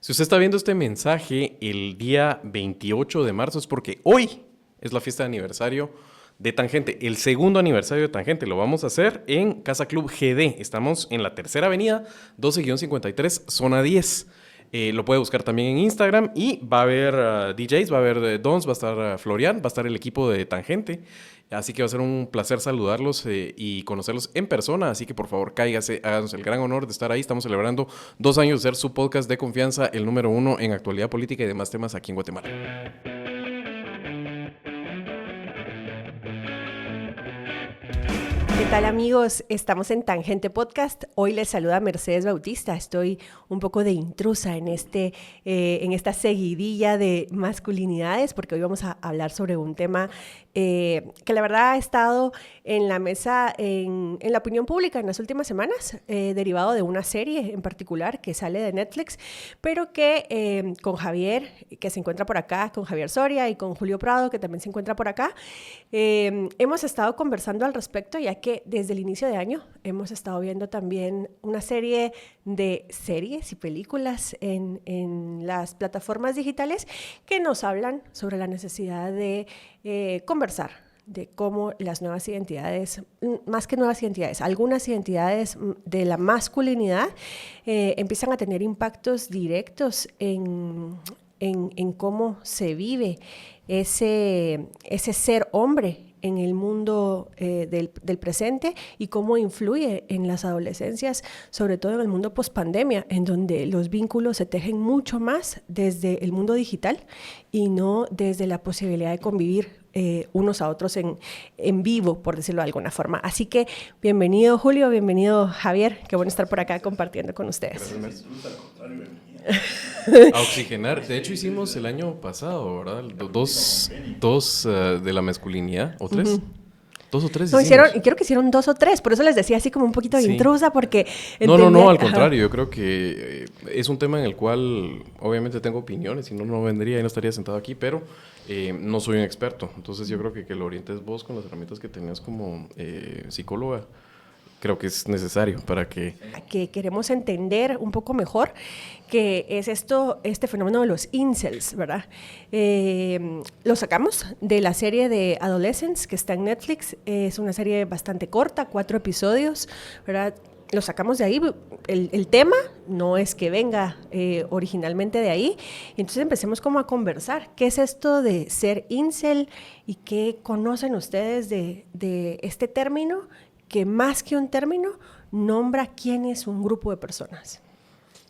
Si usted está viendo este mensaje el día 28 de marzo es porque hoy es la fiesta de aniversario de Tangente, el segundo aniversario de Tangente. Lo vamos a hacer en Casa Club GD. Estamos en la Tercera Avenida, 12-53, zona 10. Lo puede buscar también en Instagram y va a haber DJs, va a haber Dons, va a estar Florian, va a estar el equipo de Tangente. Así que va a ser un placer saludarlos y conocerlos en persona. Así que por favor cáigase, háganos el gran honor de estar ahí. Estamos celebrando 2 años de ser su podcast de confianza, el número 1 en actualidad política y demás temas aquí en Guatemala. ¿Qué tal, amigos? Estamos en Tangente Podcast. Hoy les saluda Mercedes Bautista. Estoy un poco de intrusa en esta seguidilla de masculinidades, porque hoy vamos a hablar sobre un tema que la verdad ha estado en la mesa, en la opinión pública en las últimas semanas, derivado de una serie en particular que sale de Netflix, pero que con Javier, que se encuentra por acá, con Javier Soria y con Julio Prado, que también se encuentra por acá, hemos estado conversando al respecto, ya que desde el inicio de año hemos estado viendo también una serie de series y películas en las plataformas digitales que nos hablan sobre la necesidad de conversar de cómo las nuevas identidades, más que nuevas identidades, algunas identidades de la masculinidad empiezan a tener impactos directos en cómo se vive ese ser hombre en el mundo del presente y cómo influye en las adolescencias, sobre todo en el mundo pospandemia, en donde los vínculos se tejen mucho más desde el mundo digital y no desde la posibilidad de convivir unos a otros en vivo, por decirlo de alguna forma. Así que bienvenido Julio, bienvenido Javier, qué bueno estar por acá compartiendo con ustedes. Gracias. A oxigenar. De hecho hicimos el año pasado, ¿verdad? Dos de la masculinidad, ¿o 3? Uh-huh. 2 o 3 no, creo que hicieron 2 o 3, por eso les decía así como un poquito de intrusa, porque... No, al contrario, yo creo que es un tema en el cual obviamente tengo opiniones, si no vendría y no estaría sentado aquí, pero no soy un experto, entonces yo creo que lo orientes vos con las herramientas que tenías como psicóloga. Creo que es necesario para que queremos entender un poco mejor qué es este fenómeno de los incels, ¿verdad? Lo sacamos de la serie de Adolescence que está en Netflix. Es una serie bastante corta, 4 episodios, ¿verdad? Lo sacamos de ahí. El tema no es que venga originalmente de ahí. Entonces empecemos como a conversar. ¿Qué es esto de ser incel y qué conocen ustedes de este término? Que más que un término, nombra quién es un grupo de personas.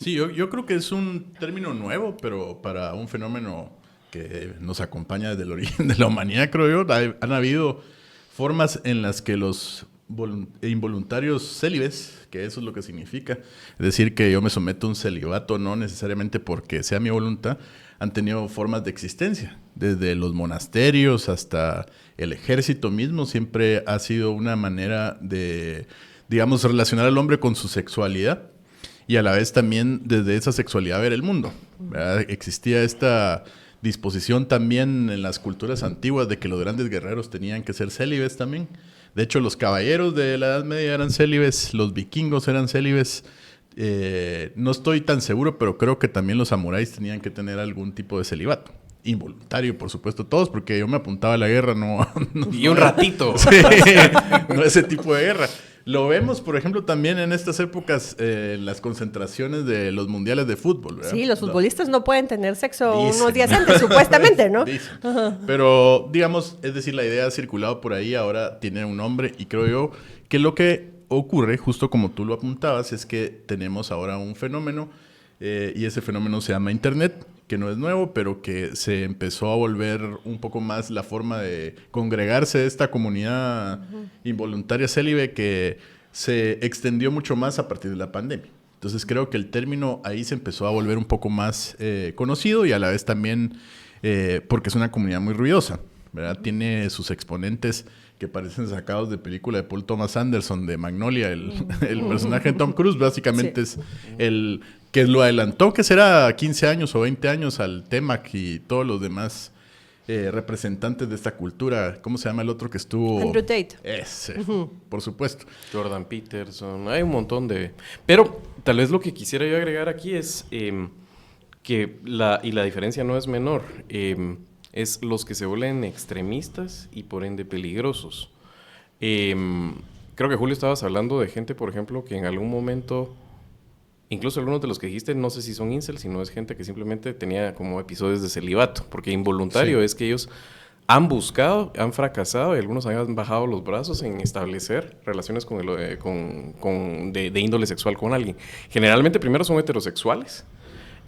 Sí, yo creo que es un término nuevo, pero para un fenómeno que nos acompaña desde el origen de la humanidad, creo yo. Han habido formas en las que los involuntarios célibes, que eso es lo que significa, es decir, que yo me someto a un celibato no necesariamente porque sea mi voluntad, han tenido formas de existencia. Desde los monasterios hasta el ejército mismo, siempre ha sido una manera de, digamos, relacionar al hombre con su sexualidad y a la vez también desde esa sexualidad ver el mundo, ¿verdad? Existía esta disposición también en las culturas antiguas de que los grandes guerreros tenían que ser célibes también. De hecho, los caballeros de la Edad Media eran célibes, los vikingos eran célibes. No estoy tan seguro, pero creo que también los samuráis tenían que tener algún tipo de celibato. Involuntario, por supuesto, todos, porque yo me apuntaba a la guerra, no y un ratito. Sí, no ese tipo de guerra. Lo vemos, por ejemplo, también en estas épocas, en las concentraciones de los mundiales de fútbol, ¿verdad? Sí, los futbolistas no pueden tener sexo unos días antes, supuestamente, ¿no? Pero, digamos, es decir, la idea ha circulado por ahí, ahora tiene un nombre, y creo yo que lo que ocurre, justo como tú lo apuntabas, es que tenemos ahora un fenómeno, y ese fenómeno se llama Internet, que no es nuevo, pero que se empezó a volver un poco más la forma de congregarse esta comunidad involuntaria célibe que se extendió mucho más a partir de la pandemia. Entonces creo que el término ahí se empezó a volver un poco más conocido y a la vez también porque es una comunidad muy ruidosa, ¿verdad? Tiene sus exponentes que parecen sacados de película de Paul Thomas Anderson, de Magnolia, el personaje de Tom Cruise, básicamente sí. Es el que lo adelantó, que será 15 años o 20 años al Temac y todos los demás representantes de esta cultura. ¿Cómo se llama el otro que estuvo? Andrew Tate. Ese, por supuesto. Jordan Peterson, hay un montón de... Pero tal vez lo que quisiera yo agregar aquí es... que la diferencia no es menor. Es los que se vuelven extremistas y por ende peligrosos. Creo que Julio estabas hablando de gente, por ejemplo, que en algún momento, incluso algunos de los que dijiste, no sé si son incels, sino es gente que simplemente tenía como episodios de celibato, porque involuntario es que ellos han buscado, han fracasado y algunos han bajado los brazos en establecer relaciones de índole sexual con alguien. Generalmente primero son heterosexuales.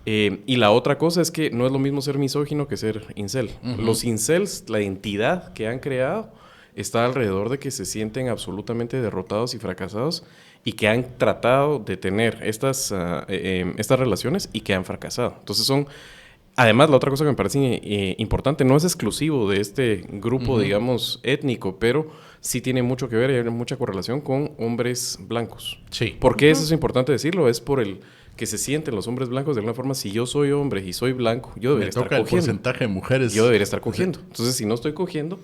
Y la otra cosa es que no es lo mismo ser misógino que ser incel. Los incels, la identidad que han creado, está alrededor de que se sienten absolutamente derrotados y fracasados y que han tratado de tener estas relaciones y que han fracasado. Entonces además, la otra cosa que me parece importante, no es exclusivo de este grupo, digamos, étnico, pero sí tiene mucho que ver y hay mucha correlación con hombres blancos. Sí. ¿Por qué eso es importante decirlo? Es por el que se sienten los hombres blancos de alguna forma. Si yo soy hombre y soy blanco, yo debería estar cogiendo. El porcentaje de mujeres. Yo debería estar cogiendo. Entonces, si no estoy cogiendo,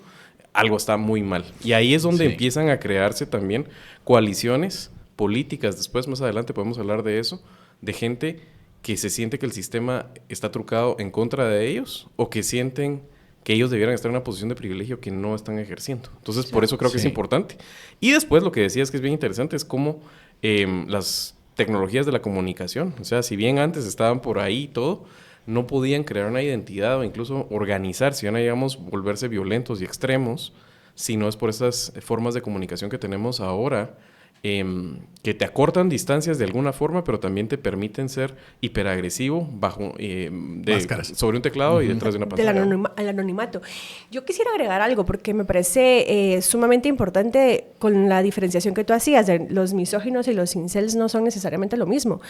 algo está muy mal. Y ahí es donde empiezan a crearse también coaliciones políticas. Después, más adelante, podemos hablar de eso, de gente que se siente que el sistema está trucado en contra de ellos o que sienten que ellos debieran estar en una posición de privilegio que no están ejerciendo. Entonces, por eso creo que es importante. Y después, lo que decías que es bien interesante es cómo las tecnologías de la comunicación, o sea, si bien antes estaban por ahí y todo, no podían crear una identidad o incluso organizarse, digamos, volverse violentos y extremos, si no es por esas formas de comunicación que tenemos ahora, que te acortan distancias de alguna forma, pero también te permiten ser hiperagresivo sobre un teclado y detrás de una pantalla. Al anonimato. Yo quisiera agregar algo porque me parece sumamente importante con la diferenciación que tú hacías de los misóginos y los incels no son necesariamente lo mismo.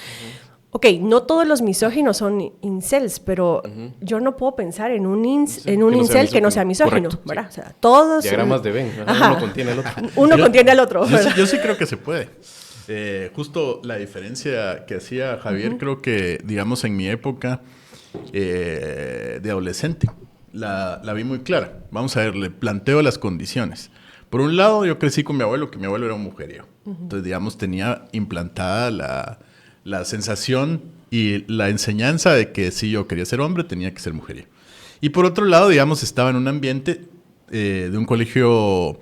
Ok, no todos los misóginos son incels, pero yo no puedo pensar en un incel que no sea misógino, correcto, ¿verdad? O sea, todos... Diagramas de Venn, uno contiene al otro. Uno contiene al otro, ¿verdad? Yo sí creo que se puede. Justo la diferencia que hacía Javier, creo que, digamos, en mi época de adolescente, la vi muy clara. Vamos a ver, le planteo las condiciones. Por un lado, yo crecí con mi abuelo, que mi abuelo era un mujeriego. Entonces, digamos, tenía implantada la sensación y la enseñanza de que si yo quería ser hombre, tenía que ser mujeriego. Y por otro lado, digamos, estaba en un ambiente de un colegio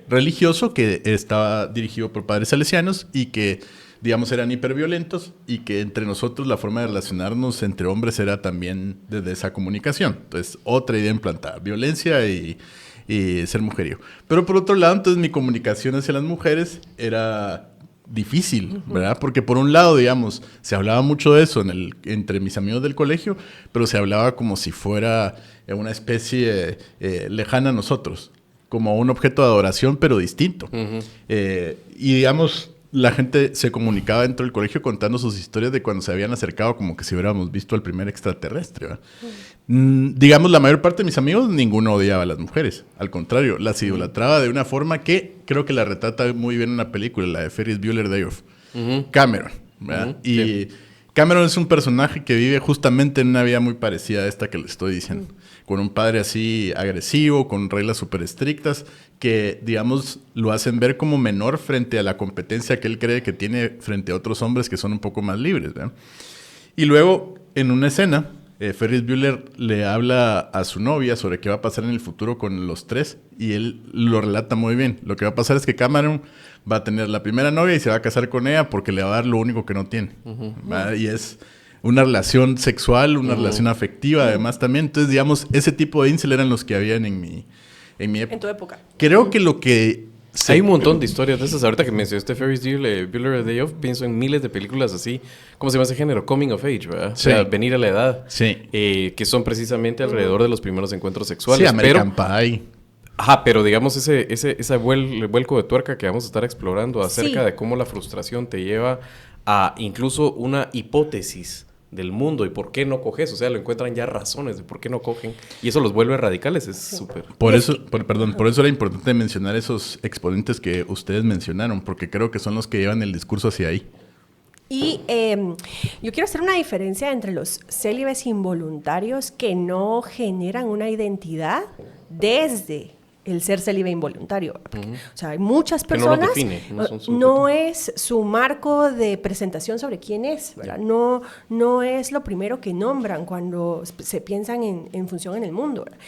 religioso que estaba dirigido por padres salesianos y que, digamos, eran hiperviolentos y que entre nosotros la forma de relacionarnos entre hombres era también desde esa comunicación. Entonces, otra idea implantada, violencia y ser mujeriego. Pero por otro lado, entonces mi comunicación hacia las mujeres era difícil, ¿verdad? Porque por un lado, digamos, se hablaba mucho de eso entre mis amigos del colegio, pero se hablaba como si fuera una especie lejana a nosotros, como un objeto de adoración, pero distinto. Y digamos, la gente se comunicaba dentro del colegio contando sus historias de cuando se habían acercado como que si hubiéramos visto al primer extraterrestre, ¿verdad? Digamos, la mayor parte de mis amigos, ninguno odiaba a las mujeres. Al contrario, las idolatraba de una forma que creo que la retrata muy bien en una película, la de Ferris Bueller Day Off. Cameron, ¿verdad? Y Cameron es un personaje que vive justamente en una vida muy parecida a esta que le estoy diciendo. Con un padre así agresivo, con reglas súper estrictas, que, digamos, lo hacen ver como menor frente a la competencia que él cree que tiene frente a otros hombres que son un poco más libres, ¿verdad? Y luego, en una escena, Ferris Bueller le habla a su novia sobre qué va a pasar en el futuro con los tres y él lo relata muy bien. Lo que va a pasar es que Cameron va a tener la primera novia y se va a casar con ella porque le va a dar lo único que no tiene. Y es una relación sexual, una relación afectiva además también. Entonces, digamos, ese tipo de incel eran los que habían en mi época. En tu época. Creo que lo que... Hay un montón de historias de esas. Ahorita que mencionaste Ferris Bueller Day Off, pienso en miles de películas así, ¿cómo se llama ese género? Coming of age, ¿verdad? Sí. O sea, venir a la edad. Sí. Que son precisamente alrededor de los primeros encuentros sexuales. Sí, American Pie. Ajá, pero digamos ese vuelco de tuerca que vamos a estar explorando acerca de cómo la frustración te lleva a incluso una hipótesis del mundo y por qué no coges, o sea, lo encuentran ya razones de por qué no cogen y eso los vuelve radicales, es súper. Por eso era importante mencionar esos exponentes que ustedes mencionaron, porque creo que son los que llevan el discurso hacia ahí. Y yo quiero hacer una diferencia entre los célibes involuntarios que no generan una identidad desde el ser célibe involuntario. Porque, o sea, hay muchas Que no lo personas, define, no son su no objetivo. es su marco de presentación sobre quién es, ¿verdad? No es lo primero que nombran cuando se piensan en función en el mundo, ¿verdad?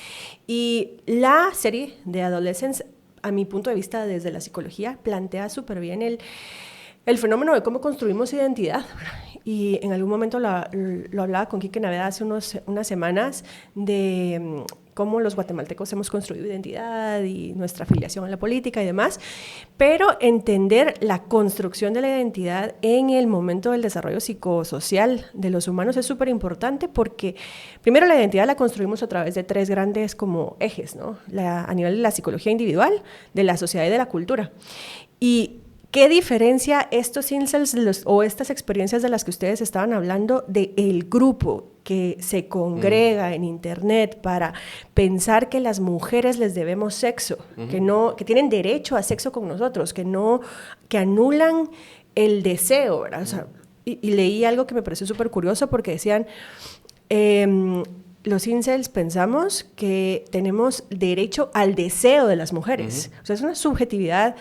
Y la serie de Adolescence, a mi punto de vista desde la psicología, plantea súper bien el fenómeno de cómo construimos identidad, ¿verdad? Y en algún momento lo hablaba con Quique Naveda hace unas semanas de cómo los guatemaltecos hemos construido identidad y nuestra afiliación a la política y demás, pero entender la construcción de la identidad en el momento del desarrollo psicosocial de los humanos es súper importante porque primero la identidad la construimos a través de 3 grandes como ejes, ¿no? A nivel de la psicología individual, de la sociedad y de la cultura. Y ¿qué diferencia estos incels o estas experiencias de las que ustedes estaban hablando del grupo que se congrega en internet para pensar que las mujeres les debemos sexo, que tienen derecho a sexo con nosotros, que anulan el deseo, ¿verdad? O sea, y leí algo que me pareció súper curioso porque decían, los incels pensamos que tenemos derecho al deseo de las mujeres. O sea, es una subjetividad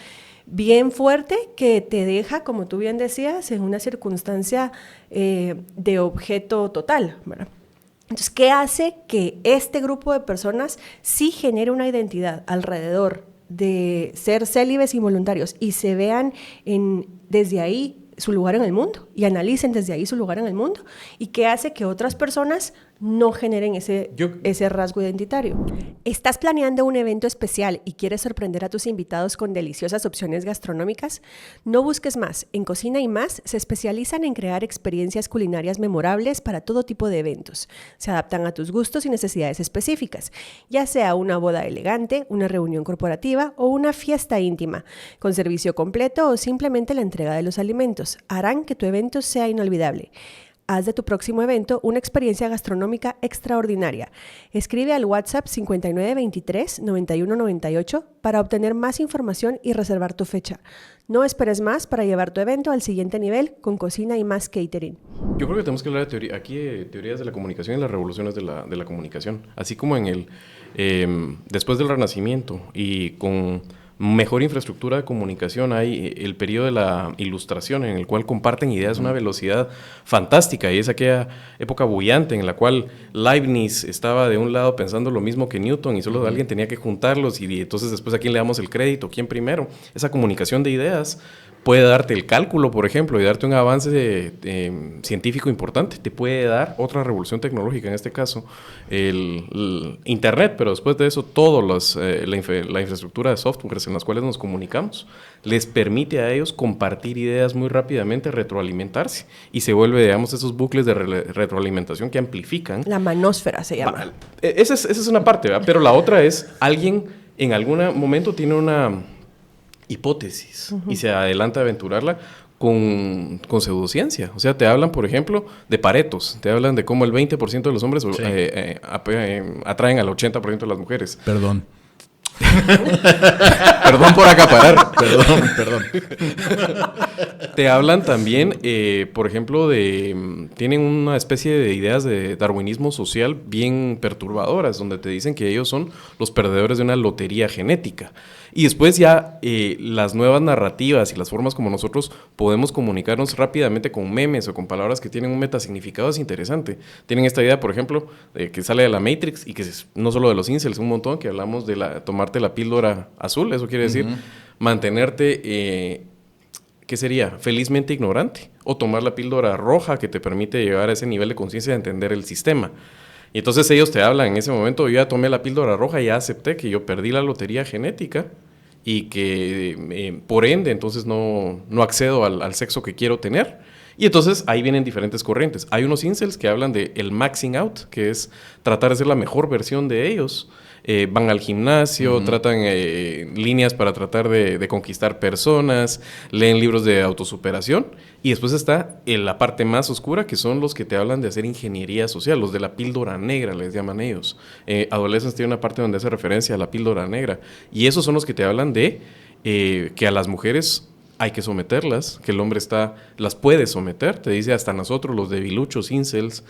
bien fuerte que te deja, como tú bien decías, en una circunstancia de objeto total, ¿verdad? Entonces, ¿qué hace que este grupo de personas sí genere una identidad alrededor de ser célibes involuntarios y se vean desde ahí su lugar en el mundo y analicen desde ahí su lugar en el mundo? ¿Y qué hace que otras personas no generen ese rasgo identitario? ¿Estás planeando un evento especial y quieres sorprender a tus invitados con deliciosas opciones gastronómicas? No busques más. En Cocina y Más se especializan en crear experiencias culinarias memorables para todo tipo de eventos. Se adaptan a tus gustos y necesidades específicas, ya sea una boda elegante, una reunión corporativa o una fiesta íntima, con servicio completo o simplemente la entrega de los alimentos. Harán que tu evento sea inolvidable. Haz de tu próximo evento una experiencia gastronómica extraordinaria. Escribe al WhatsApp 5923-9198 para obtener más información y reservar tu fecha. No esperes más para llevar tu evento al siguiente nivel con Cocina y Más Catering. Yo creo que tenemos que hablar de teorías de la comunicación y las revoluciones de la comunicación. Así como después del Renacimiento y con mejor infraestructura de comunicación hay el periodo de la Ilustración en el cual comparten ideas a una velocidad fantástica, y es aquella época bullante en la cual Leibniz estaba de un lado pensando lo mismo que Newton y solo alguien tenía que juntarlos, y entonces después a quién le damos el crédito, quién primero. Esa comunicación de ideas puede darte el cálculo, por ejemplo, y darte un avance científico importante. Te puede dar otra revolución tecnológica, en este caso el Internet, pero después de eso la infraestructura de softwares en las cuales nos comunicamos les permite a ellos compartir ideas muy rápidamente, retroalimentarse, y se vuelve, digamos, esos bucles de retroalimentación que amplifican. La manósfera se llama. Esa es una parte, ¿verdad? Pero la otra es, alguien en algún momento tiene una hipótesis y se adelanta a aventurarla con pseudociencia. O sea, te hablan, por ejemplo, de Paretos. Te hablan de cómo el 20% de los hombres atraen al 80% de las mujeres. Perdón. Perdón por acaparar. Perdón. Te hablan también, por ejemplo, tienen una especie de ideas de darwinismo social bien perturbadoras, donde te dicen que ellos son los perdedores de una lotería genética. Y después ya las nuevas narrativas y las formas como nosotros podemos comunicarnos rápidamente con memes o con palabras que tienen un metasignificado es interesante. Tienen esta idea, por ejemplo, que sale de la Matrix, y que no solo de los incels, un montón, que hablamos de tomarte la píldora azul. Eso quiere decir mantenerte, ¿qué sería? Felizmente ignorante. O tomar la píldora roja, que te permite llegar a ese nivel de conciencia de entender el sistema. Y entonces ellos te hablan en ese momento: yo ya tomé la píldora roja y ya acepté que yo perdí la lotería genética y que por ende entonces no accedo al sexo que quiero tener. Y entonces ahí vienen diferentes corrientes. Hay unos incels que hablan de el maxing out, que es tratar de ser la mejor versión de ellos. Van al gimnasio, tratan líneas para tratar de conquistar personas, leen libros de autosuperación. Y después está la parte más oscura, que son los que te hablan de hacer ingeniería social, los de la píldora negra, les llaman ellos. Adolescentes tiene una parte donde hace referencia a la píldora negra. Y esos son los que te hablan de que a las mujeres hay que someterlas, que el hombre las puede someter, te dice hasta nosotros, los debiluchos, incels,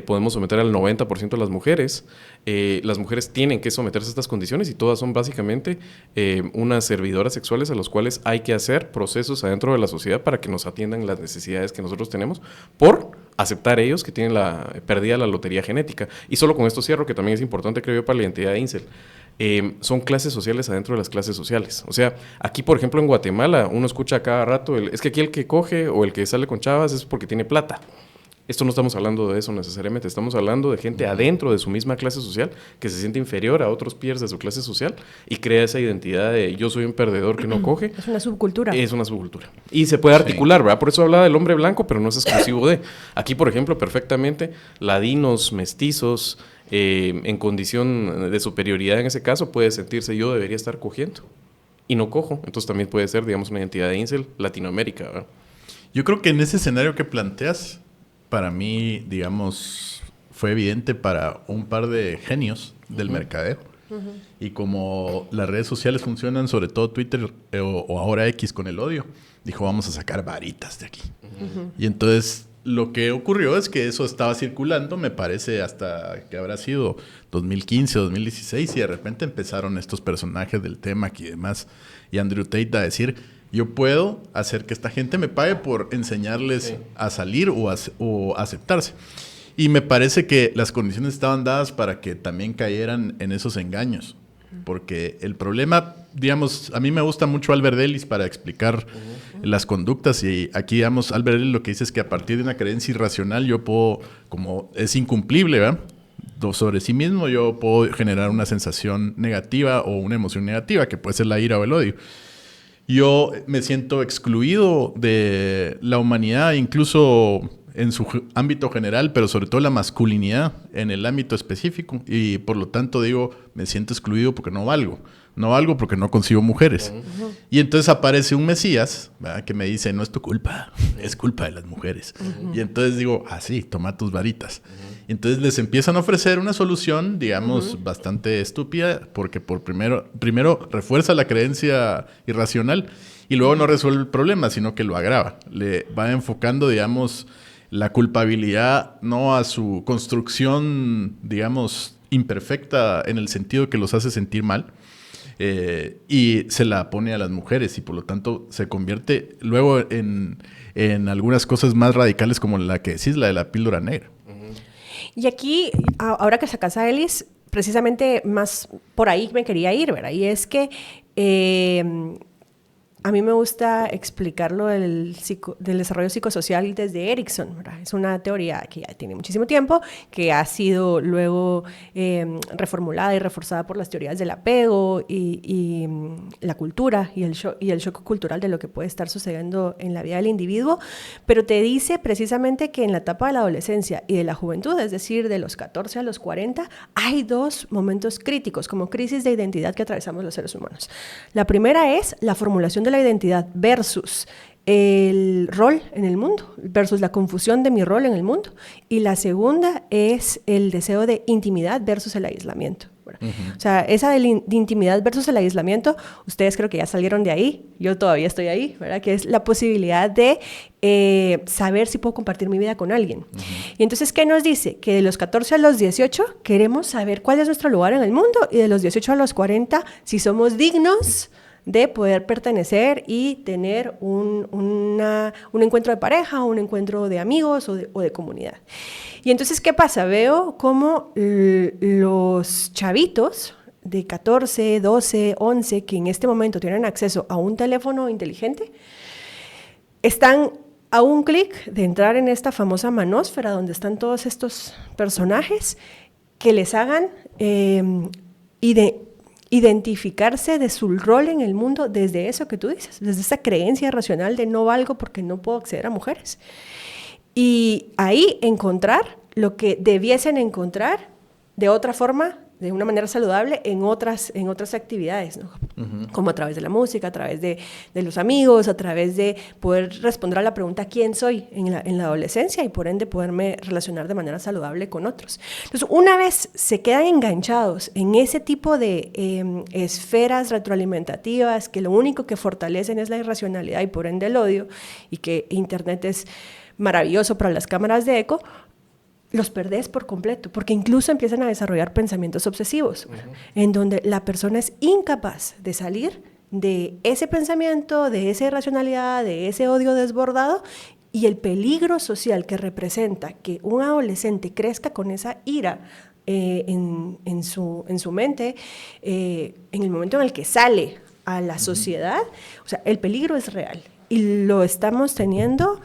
podemos someter al 90% de las mujeres. Las mujeres tienen que someterse a estas condiciones y todas son básicamente unas servidoras sexuales a las cuales hay que hacer procesos adentro de la sociedad para que nos atiendan las necesidades que nosotros tenemos por aceptar ellos que tienen perdida la lotería genética. Y solo con esto cierro, que también es importante, creo yo, para la identidad de incel. Son clases sociales adentro de las clases sociales. O sea, aquí, por ejemplo, en Guatemala, uno escucha cada rato, es que aquí el que coge o el que sale con chavas es porque tiene plata. Esto no estamos hablando de eso necesariamente, estamos hablando de gente adentro de su misma clase social que se siente inferior a otros peers de su clase social y crea esa identidad de yo soy un perdedor que no coge. Es una subcultura. Es una subcultura. Y se puede articular, ¿verdad? Por eso hablaba del hombre blanco, pero no es exclusivo de. Aquí, por ejemplo, perfectamente, ladinos, mestizos, en condición de superioridad en ese caso, puede sentirse yo debería estar cogiendo y no cojo. Entonces también puede ser, digamos, una identidad de incel Latinoamérica, ¿verdad? Yo creo que en ese escenario que planteas, para mí, digamos, fue evidente para un par de genios del mercadeo. Y como las redes sociales funcionan, sobre todo Twitter o ahora X con el odio, dijo, vamos a sacar varitas de aquí. Y entonces lo que ocurrió es que eso estaba circulando, me parece, hasta que habrá sido 2015 o 2016, y de repente empezaron estos personajes del tema y demás, y Andrew Tate a decir, yo puedo hacer que esta gente me pague por enseñarles a salir o aceptarse. Y me parece que las condiciones estaban dadas para que también cayeran en esos engaños. Porque el problema, digamos, a mí me gusta mucho Albert Ellis para explicar las conductas. Y aquí, digamos, Albert Ellis lo que dice es que a partir de una creencia irracional yo puedo, como es incumplible, ¿verdad? Sobre sí mismo yo puedo generar una sensación negativa o una emoción negativa, que puede ser la ira o el odio. Yo me siento excluido de la humanidad, incluso en su ámbito general, pero sobre todo la masculinidad en el ámbito específico. Y por lo tanto digo, me siento excluido porque no valgo. No valgo porque no consigo mujeres. Y entonces aparece un Mesías, ¿verdad?, que me dice, no es tu culpa, es culpa de las mujeres. Y entonces digo, sí, toma tus varitas. Y entonces les empiezan a ofrecer una solución, digamos, bastante estúpida, porque primero refuerza la creencia irracional y luego no resuelve el problema, sino que lo agrava. Le va enfocando, digamos, la culpabilidad no a su construcción, digamos, imperfecta en el sentido que los hace sentir mal, y se la pone a las mujeres y por lo tanto se convierte luego en algunas cosas más radicales como la que decís, la de la píldora negra. Y aquí, ahora que sacas a Ellis, precisamente más por ahí me quería ir, ¿verdad? Y es que a mí me gusta explicarlo del desarrollo psicosocial desde Erikson, ¿verdad? Es una teoría que ya tiene muchísimo tiempo, que ha sido luego reformulada y reforzada por las teorías del apego y la cultura y el shock cultural de lo que puede estar sucediendo en la vida del individuo, pero te dice precisamente que en la etapa de la adolescencia y de la juventud, es decir, de los 14 a los 40, hay dos momentos críticos como crisis de identidad que atravesamos los seres humanos. La primera es la formulación de la identidad versus el rol en el mundo, versus la confusión de mi rol en el mundo. Y la segunda es el deseo de intimidad versus el aislamiento. O sea, esa de intimidad versus el aislamiento, ustedes creo que ya salieron de ahí, yo todavía estoy ahí, ¿verdad? Que es la posibilidad de saber si puedo compartir mi vida con alguien. Y entonces, ¿qué nos dice? Que de los 14 a los 18 queremos saber cuál es nuestro lugar en el mundo, y de los 18 a los 40 si somos dignos de poder pertenecer y tener un encuentro de pareja, un encuentro de amigos o de comunidad. Y entonces, ¿qué pasa? Veo cómo los chavitos de 14, 12, 11, que en este momento tienen acceso a un teléfono inteligente, están a un clic de entrar en esta famosa manósfera donde están todos estos personajes que les hagan identificarse de su rol en el mundo desde eso que tú dices, desde esa creencia racional de no valgo porque no puedo acceder a mujeres. Y ahí encontrar lo que debiesen encontrar de otra forma de una manera saludable en otras actividades, ¿no? Como a través de la música, a través de los amigos, a través de poder responder a la pregunta ¿quién soy? En la adolescencia, y por ende poderme relacionar de manera saludable con otros. Entonces, una vez se quedan enganchados en ese tipo de esferas retroalimentativas que lo único que fortalecen es la irracionalidad y por ende el odio, y que Internet es maravilloso para las cámaras de eco, los perdés por completo, porque incluso empiezan a desarrollar pensamientos obsesivos, en donde la persona es incapaz de salir de ese pensamiento, de esa irracionalidad, de ese odio desbordado, y el peligro social que representa que un adolescente crezca con esa ira en su mente, en el momento en el que sale a la sociedad, o sea, el peligro es real, y lo estamos teniendo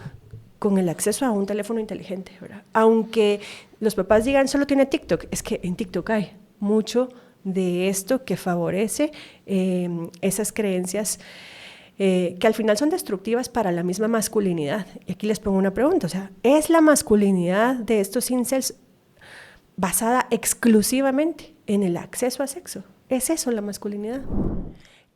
con el acceso a un teléfono inteligente, ¿verdad? Aunque los papás digan solo tiene TikTok, es que en TikTok hay mucho de esto que favorece esas creencias que al final son destructivas para la misma masculinidad. Y aquí les pongo una pregunta, o sea, ¿es la masculinidad de estos incels basada exclusivamente en el acceso a sexo? ¿Es eso la masculinidad?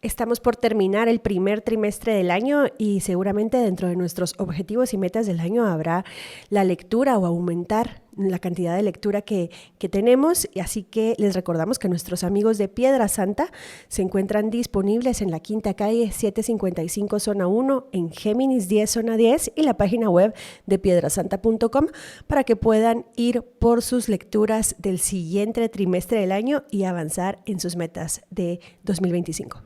Estamos por terminar el primer trimestre del año y seguramente dentro de nuestros objetivos y metas del año habrá la lectura o aumentar la cantidad de lectura que tenemos. Y así que les recordamos que nuestros amigos de Piedra Santa se encuentran disponibles en la Quinta Calle 755 Zona 1, en Géminis 10 Zona 10 y la página web de piedrasanta.com para que puedan ir por sus lecturas del siguiente trimestre del año y avanzar en sus metas de 2025.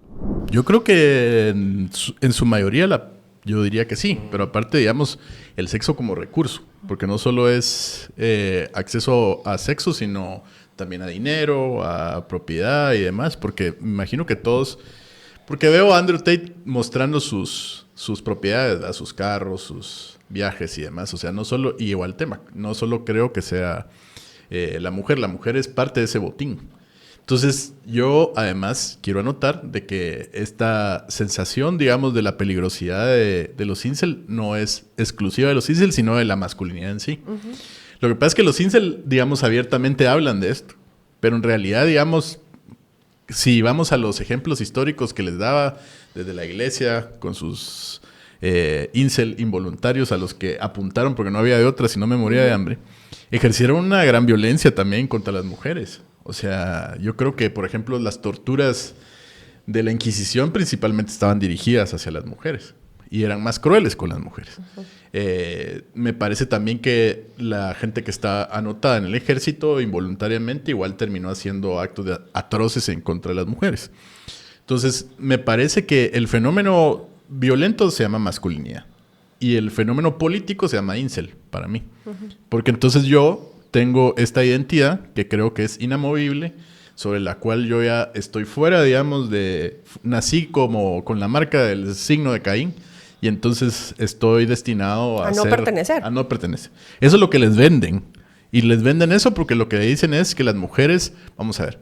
Yo creo que en su mayoría yo diría que sí, pero aparte, digamos, el sexo como recurso, porque no solo es acceso a sexo, sino también a dinero, a propiedad y demás, porque me imagino que todos, porque veo a Andrew Tate mostrando sus propiedades, a sus carros, sus viajes y demás, o sea, no solo, y igual tema, no solo creo que sea la mujer es parte de ese botín. Entonces, yo además quiero anotar de que esta sensación, digamos, de la peligrosidad de los incel no es exclusiva de los incel, sino de la masculinidad en sí. Lo que pasa es que los incel, digamos, abiertamente hablan de esto, pero en realidad, digamos, si vamos a los ejemplos históricos que les daba desde la iglesia con sus incel involuntarios a los que apuntaron porque no había de otra, si no me moría de hambre, ejercieron una gran violencia también contra las mujeres. O sea, yo creo que, por ejemplo, las torturas de la Inquisición principalmente estaban dirigidas hacia las mujeres y eran más crueles con las mujeres. Me parece también que la gente que está anotada en el ejército involuntariamente igual terminó haciendo actos atroces en contra de las mujeres. Entonces, me parece que el fenómeno violento se llama masculinidad y el fenómeno político se llama incel, para mí. Porque entonces yo tengo esta identidad que creo que es inamovible, sobre la cual yo ya estoy fuera, digamos, nací como con la marca del signo de Caín, y entonces estoy destinado a no pertenecer. A no pertenecer. Eso es lo que les venden. Y les venden eso porque lo que dicen es que las mujeres, vamos a ver,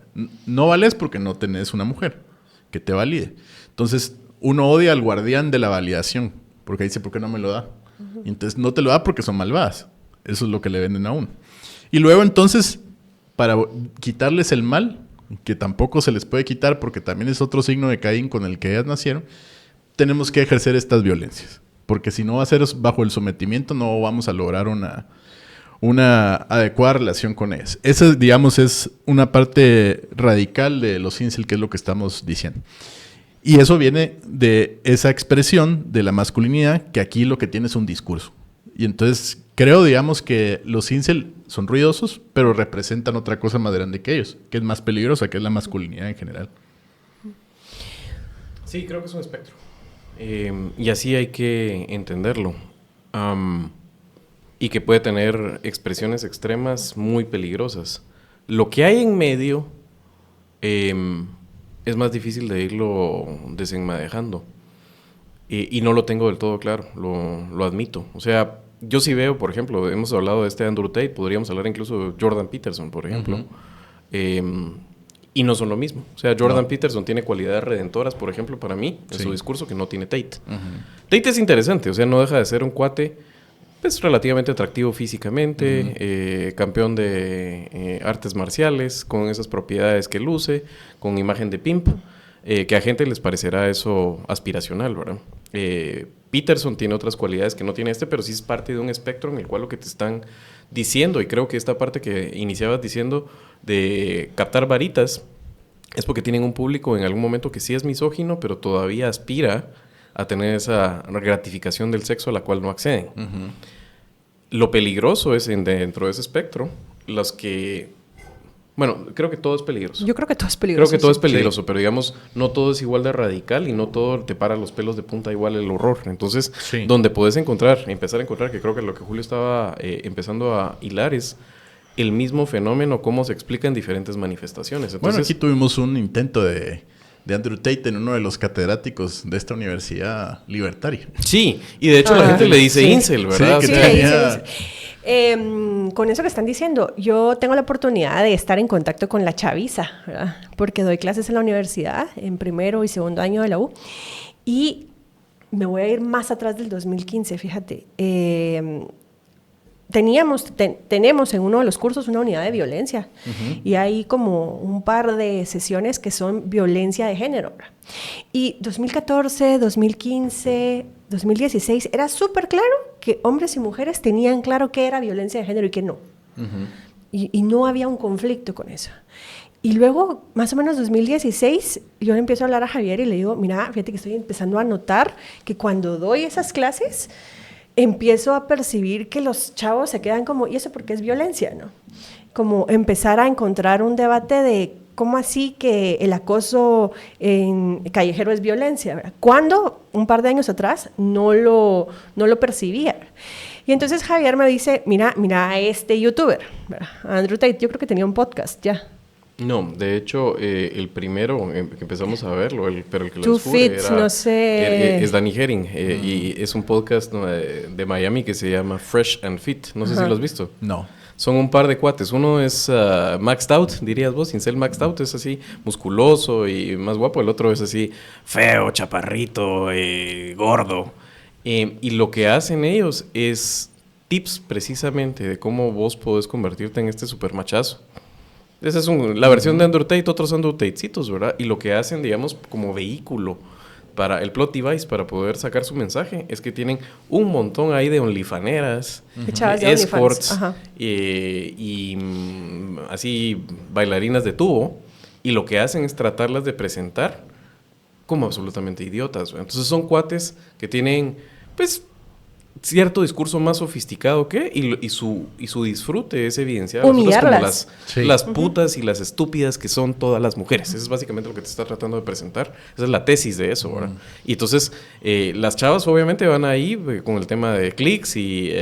no vales porque no tenés una mujer que te valide. Entonces, uno odia al guardián de la validación, porque dice, ¿por qué no me lo da? Y entonces no te lo da porque son malvadas. Eso es lo que le venden a uno. Y luego entonces, para quitarles el mal, que tampoco se les puede quitar porque también es otro signo de Caín con el que ellas nacieron, tenemos que ejercer estas violencias. Porque si no va a ser bajo el sometimiento, no vamos a lograr una adecuada relación con ellas. Esa, digamos, es una parte radical de los incel, que es lo que estamos diciendo. Y eso viene de esa expresión de la masculinidad, que aquí lo que tiene es un discurso. Y entonces creo, digamos, que los incel son ruidosos, pero representan otra cosa más grande que ellos, que es más peligrosa, que es la masculinidad en general. Sí, creo que es un espectro. Y así hay que entenderlo. Y que puede tener expresiones extremas muy peligrosas. Lo que hay en medio es más difícil de irlo desenmadejando. Y no lo tengo del todo claro, lo admito. O sea, yo sí veo, por ejemplo, hemos hablado de este Andrew Tate, podríamos hablar incluso de Jordan Peterson, por ejemplo. Y no son lo mismo. O sea, Jordan Peterson tiene cualidades redentoras, por ejemplo, para mí, en su discurso, que no tiene Tate. Tate es interesante, o sea, no deja de ser un cuate pues relativamente atractivo físicamente, campeón de artes marciales, con esas propiedades que luce, con imagen de pimp, que a gente les parecerá eso aspiracional, ¿verdad? Peterson tiene otras cualidades que no tiene pero sí es parte de un espectro en el cual lo que te están diciendo, y creo que esta parte que iniciabas diciendo de captar varitas, es porque tienen un público en algún momento que sí es misógino, pero todavía aspira a tener esa gratificación del sexo a la cual no acceden. Lo peligroso es dentro de ese espectro, los que... Bueno, creo que todo es peligroso. Yo creo que todo es peligroso. Creo que todo es peligroso, pero digamos, no todo es igual de radical y no todo te para los pelos de punta igual el horror. Entonces, donde puedes empezar a encontrar, que creo que lo que Julio estaba empezando a hilar es el mismo fenómeno, cómo se explica en diferentes manifestaciones. Entonces, bueno, aquí tuvimos un intento de Andrew Tate en uno de los catedráticos de esta universidad libertaria. Sí, y de hecho la gente le dice incel, ¿verdad? Sí, Sí, le dice con eso que están diciendo, yo tengo la oportunidad de estar en contacto con la chaviza, ¿verdad? Porque doy clases en la universidad, en primero y segundo año de la U, y me voy a ir más atrás del 2015, fíjate. Tenemos en uno de los cursos una unidad de violencia y hay como un par de sesiones que son violencia de género. Y 2014, 2015, 2016 era súper claro que hombres y mujeres tenían claro qué era violencia de género y qué no. Y no había un conflicto con eso. Y luego, más o menos 2016, yo le empiezo a hablar a Javier y le digo, mira, fíjate que estoy empezando a notar que cuando doy esas clases, empiezo a percibir que los chavos se quedan como, ¿y eso por qué es violencia, no? Como empezar a encontrar un debate de cómo así que el acoso en callejero es violencia, ¿verdad? Cuando un par de años atrás no lo percibía. Y entonces Javier me dice, mira a este youtuber, ¿verdad? Andrew Tate, yo creo que tenía un podcast ya. No, de hecho, el primero que empezamos a verlo, pero el que lo Two descubre Fits, no sé. es Danny Herring, y es un podcast de Miami que se llama Fresh and Fit. No sé si lo has visto. No. Son un par de cuates. Uno es maxed out, dirías vos, incel maxed out, es así musculoso y más guapo. El otro es así feo, chaparrito, gordo. Y lo que hacen ellos es tips precisamente de cómo vos podés convertirte en este super machazo. Esa es la versión de Andrew Tate, otros Andrew Tatecitos, ¿verdad? Y lo que hacen, digamos, como vehículo para el plot device, para poder sacar su mensaje, es que tienen un montón ahí de onlyfaneras, escorts, y así bailarinas de tubo, y lo que hacen es tratarlas de presentar como absolutamente idiotas, ¿verdad? Entonces son cuates que tienen, pues, cierto discurso más sofisticado y su disfrute es evidenciar como las putas y las estúpidas que son todas las mujeres. Eso es básicamente lo que te está tratando de presentar. Esa es la tesis de eso, ¿verdad? Y entonces las chavas obviamente van ahí con el tema de clics y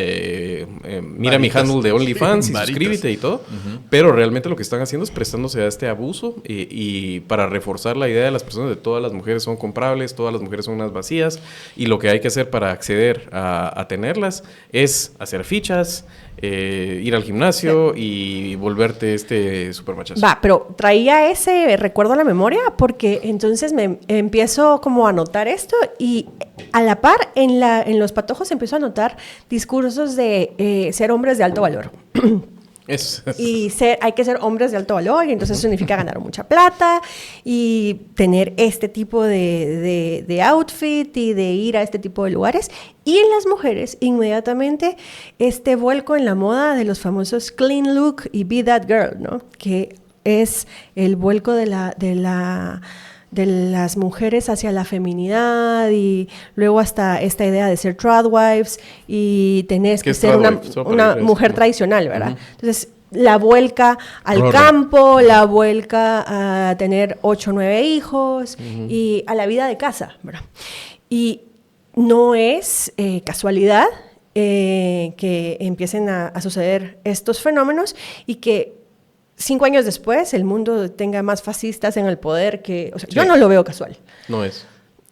mira mi handle de OnlyFans y suscríbete y todo, pero realmente lo que están haciendo es prestándose a este abuso y para reforzar la idea de las personas de todas las mujeres son comprables, todas las mujeres son unas vacías, y lo que hay que hacer para acceder a tenerlas es hacer fichas, ir al gimnasio y volverte este super machazo. Va, pero traía ese recuerdo a la memoria porque entonces me empiezo como a notar esto y a la par en los patojos empiezo a notar discursos de ser hombres de alto valor. Y hay que ser hombres de alto valor y entonces significa ganar mucha plata y tener este tipo de outfit y de ir a este tipo de lugares. Y en las mujeres, inmediatamente, este vuelco en la moda de los famosos clean look y be that girl, ¿no? Que es el vuelco de las mujeres hacia la feminidad y luego hasta esta idea de ser tradwives y tenés que ser una mujer tradicional, ¿verdad? Entonces, la vuelca al campo, la vuelca a tener 8 o 9 hijos y a la vida de casa, ¿verdad? Y no es casualidad que empiecen a suceder estos fenómenos y que 5 años después el mundo tenga más fascistas en el poder que... O sea, yo no lo veo casual. No es.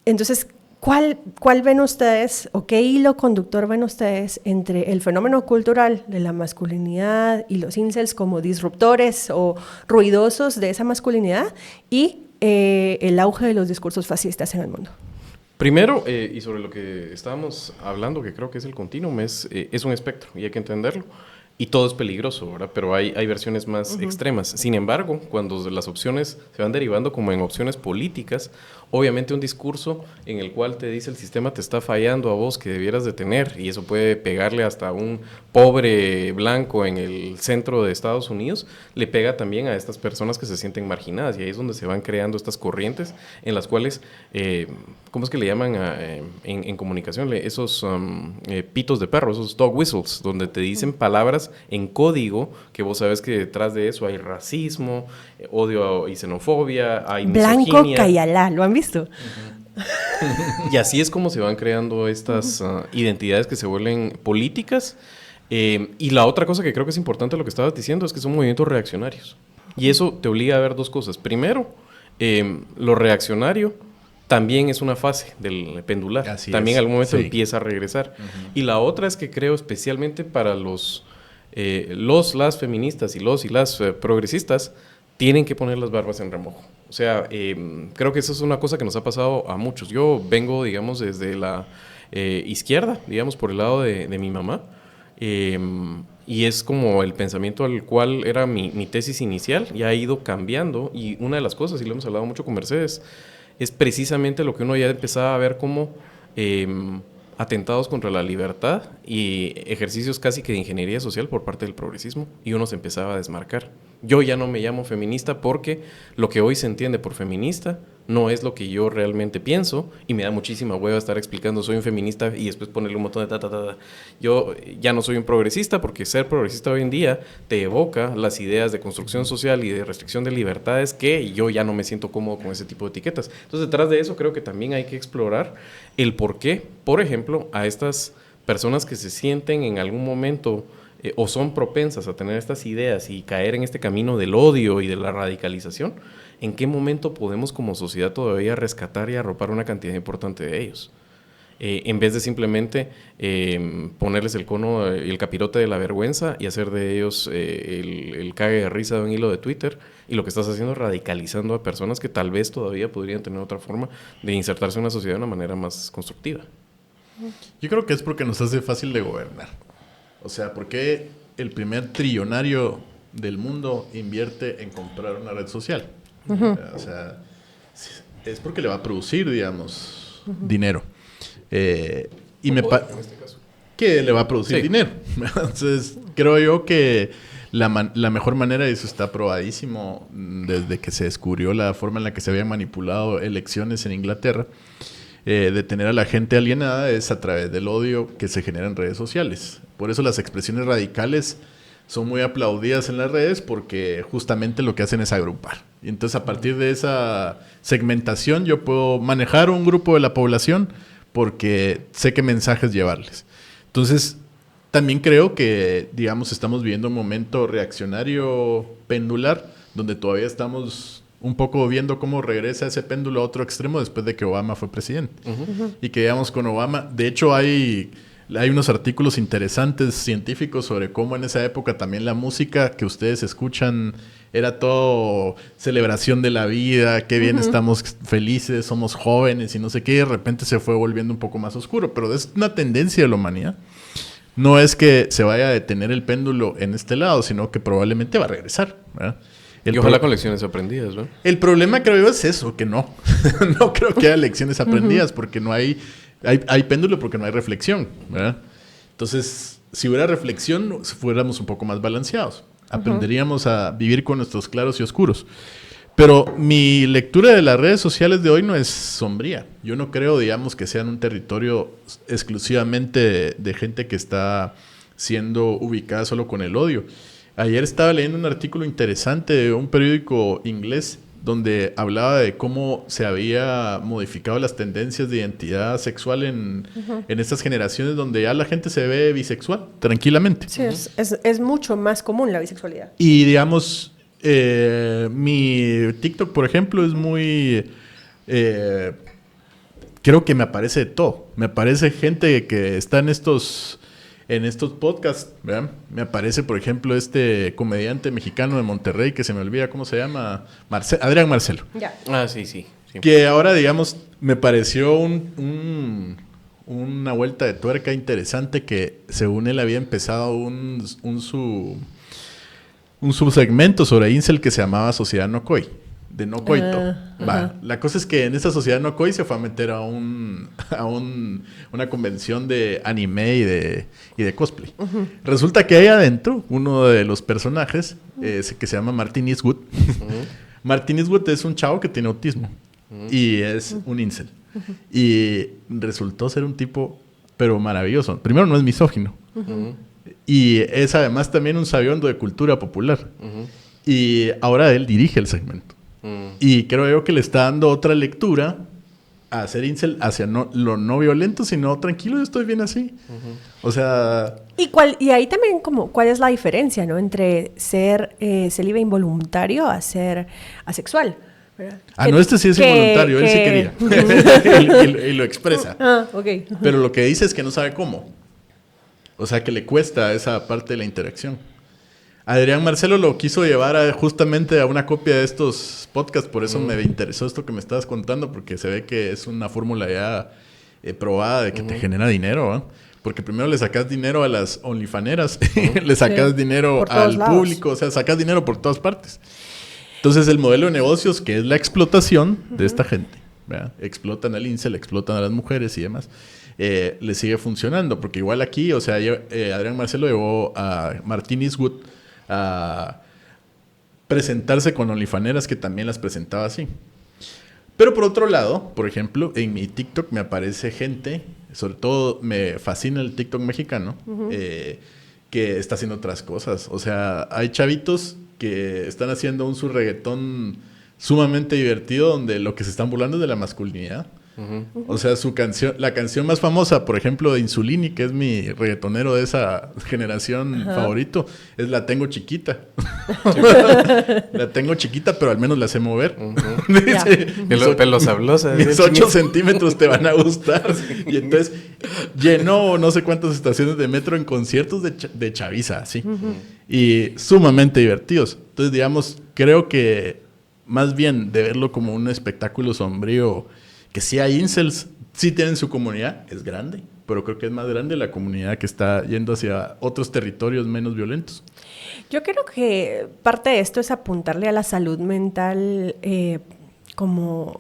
Entonces, ¿cuál ven ustedes o qué hilo conductor ven ustedes entre el fenómeno cultural de la masculinidad y los incels como disruptores o ruidosos de esa masculinidad y el auge de los discursos fascistas en el mundo? Primero, y sobre lo que estábamos hablando, que creo que es el continuum, es un espectro y hay que entenderlo. Y todo es peligroso, ¿verdad? Pero hay versiones más extremas. Sin embargo, cuando las opciones se van derivando como en opciones políticas, obviamente un discurso en el cual te dice el sistema te está fallando a vos que debieras de tener, y eso puede pegarle hasta a un pobre blanco en el centro de Estados Unidos, le pega también a estas personas que se sienten marginadas, y ahí es donde se van creando estas corrientes en las cuales, ¿cómo es que le llaman en comunicación? Esos pitos de perro, esos dog whistles, donde te dicen palabras en código que vos sabes que detrás de eso hay racismo, odio y xenofobia, hay Blanco misoginia. Cayalá, ¿lo han visto? Y así es como se van creando estas identidades que se vuelven políticas. Y la otra cosa que creo que es importante lo que estabas diciendo es que son movimientos reaccionarios. Y eso te obliga a ver dos cosas. Primero, lo reaccionario también es una fase del pendular. Así también es. en algún momento Sí. empieza a regresar. Y la otra es que creo especialmente para las feministas y las progresistas tienen que poner las barbas en remojo. O sea, creo que eso es una cosa que nos ha pasado a muchos. Yo vengo, digamos, desde la izquierda, digamos, por el lado de mi mamá. Y es como el pensamiento al cual era mi tesis inicial, y ha ido cambiando. Y una de las cosas, y lo hemos hablado mucho con Mercedes, es precisamente lo que uno ya empezaba a ver como atentados contra la libertad y ejercicios casi que de ingeniería social por parte del progresismo, y uno se empezaba a desmarcar. Yo ya no me llamo feminista porque lo que hoy se entiende por feminista no es lo que yo realmente pienso, y me da muchísima hueva estar explicando soy un feminista y después ponerle un montón de Yo ya no soy un progresista porque ser progresista hoy en día te evoca las ideas de construcción social y de restricción de libertades que yo ya no me siento cómodo con ese tipo de etiquetas. Entonces, detrás de eso creo que también hay que explorar el por qué, por ejemplo, a estas personas que se sienten en algún momento o son propensas a tener estas ideas y caer en este camino del odio y de la radicalización, ¿en qué momento podemos como sociedad todavía rescatar y arropar una cantidad importante de ellos? En vez de simplemente ponerles el cono, el capirote de la vergüenza y hacer de ellos el cague de risa de un hilo de Twitter, y lo que estás haciendo es radicalizando a personas que tal vez todavía podrían tener otra forma de insertarse en una sociedad de una manera más constructiva. Yo creo que es porque nos hace fácil de gobernar. O sea, ¿por qué el primer trillonario del mundo invierte en comprar una red social? O sea, es porque le va a producir, digamos, dinero. Y en este caso. Que le va a producir Sí. dinero. Entonces, creo yo que la mejor manera, y eso está probadísimo desde que se descubrió la forma en la que se habían manipulado elecciones en Inglaterra, de tener a la gente alienada es a través del odio que se genera en redes sociales. Por eso las expresiones radicales son muy aplaudidas en las redes, porque justamente lo que hacen es agrupar. Y entonces, a partir de esa segmentación, yo puedo manejar un grupo de la población porque sé qué mensajes llevarles. Entonces, también creo que, digamos, estamos viviendo un momento reaccionario pendular, donde todavía estamos un poco viendo cómo regresa ese péndulo a otro extremo después de que Obama fue presidente. Y que, digamos, con Obama, de hecho hay unos artículos interesantes científicos sobre cómo en esa época también la música que ustedes escuchan era todo celebración de la vida, qué bien estamos felices, somos jóvenes y no sé qué, y de repente se fue volviendo un poco más oscuro, pero es una tendencia de la humanidad. No es que se vaya a detener el péndulo en este lado, sino que probablemente va a regresar, ¿verdad? Y ojalá con lecciones aprendidas, ¿no? El problema, creo yo, es eso, que no. No creo que haya lecciones aprendidas, porque no hay péndulo porque no hay reflexión, ¿verdad? Entonces, si hubiera reflexión, fuéramos un poco más balanceados. Aprenderíamos a vivir con nuestros claros y oscuros. Pero mi lectura de las redes sociales de hoy no es sombría. Yo no creo, digamos, que sean un territorio exclusivamente de gente que está siendo ubicada solo con el odio. Ayer estaba leyendo un artículo interesante de un periódico inglés donde hablaba de cómo se había modificado las tendencias de identidad sexual en estas generaciones donde ya la gente se ve bisexual, tranquilamente. Sí, es mucho más común la bisexualidad. Y digamos, mi TikTok, por ejemplo, es muy... creo que me aparece de todo. Me aparece gente que está en estos podcasts, ¿verdad? Me aparece, por ejemplo, este comediante mexicano de Monterrey, que se me olvida cómo se llama, Adrián Marcelo. Ya. Ah, sí. Que ahora, digamos, me pareció una vuelta de tuerca interesante que según él había empezado un subsegmento sobre Incel que se llamaba Sociedad No Koi, de no coito. La cosa es que en esa Sociedad No Koi se fue a meter a una convención de anime y de cosplay. Resulta que ahí adentro, uno de los personajes, que se llama Martin Eastwood, Martin Eastwood es un chavo que tiene autismo y es un incel. Y resultó ser un tipo, pero maravilloso. Primero, no es misógino. Y es además también un sabiondo de cultura popular. Y ahora él dirige el segmento. Y creo yo que le está dando otra lectura a ser incel hacia lo no violento, sino tranquilo, yo estoy bien así. O sea... Y ahí también como, ¿cuál es la diferencia, no? Entre ser célibe involuntario a ser asexual. ¿Verdad? No, este sí es involuntario, él sí quería. y lo expresa. Ok. Pero lo que dice es que no sabe cómo. O sea, que le cuesta esa parte de la interacción. Adrián Marcelo lo quiso llevar justamente a una copia de estos podcasts, por eso me interesó esto que me estabas contando, porque se ve que es una fórmula ya probada de que te genera dinero, ¿eh? Porque primero le sacas dinero a las onlyfaneras, le sacas dinero al público, o sea, sacas dinero por todas partes. Entonces el modelo de negocios, que es la explotación de esta gente, ¿verdad? Explotan al incel, explotan a las mujeres y demás, le sigue funcionando, porque igual aquí, o sea, Adrián Marcelo llevó a Martin Eastwood a presentarse con onlyfaneras que también las presentaba así. Pero por otro lado, por ejemplo, en mi TikTok me aparece gente, sobre todo me fascina el TikTok mexicano, que está haciendo otras cosas. O sea, hay chavitos que están haciendo un subreggaetón sumamente divertido donde lo que se están burlando es de la masculinidad. O sea, la canción más famosa, por ejemplo, de Insulini, que es mi reggaetonero de esa generación favorito, es La Tengo Chiquita. La tengo chiquita, pero al menos la sé mover. Dice, Pelos sablosos. Mis 8 centímetros te van a gustar. Y entonces llenó no sé cuántas estaciones de metro en conciertos de chaviza, así. Y sumamente divertidos. Entonces, digamos, creo que más bien de verlo como un espectáculo sombrío, que sí hay incels, sí tienen su comunidad, es grande, pero creo que es más grande la comunidad que está yendo hacia otros territorios menos violentos. Yo creo que parte de esto es apuntarle a la salud mental como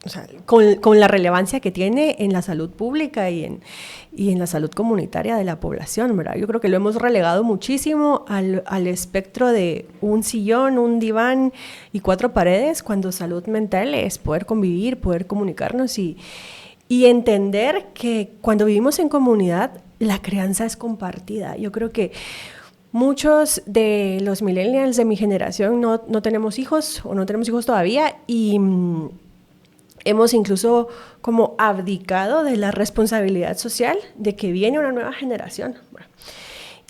o sea, con la relevancia que tiene en la salud pública y en la salud comunitaria de la población, ¿verdad? Yo creo que lo hemos relegado muchísimo al espectro de un sillón, un diván y 4 paredes, cuando salud mental es poder convivir, poder comunicarnos y entender que cuando vivimos en comunidad, la crianza es compartida. Yo creo que muchos de los millennials de mi generación no tenemos hijos o no tenemos hijos todavía y hemos incluso como abdicado de la responsabilidad social de que viene una nueva generación.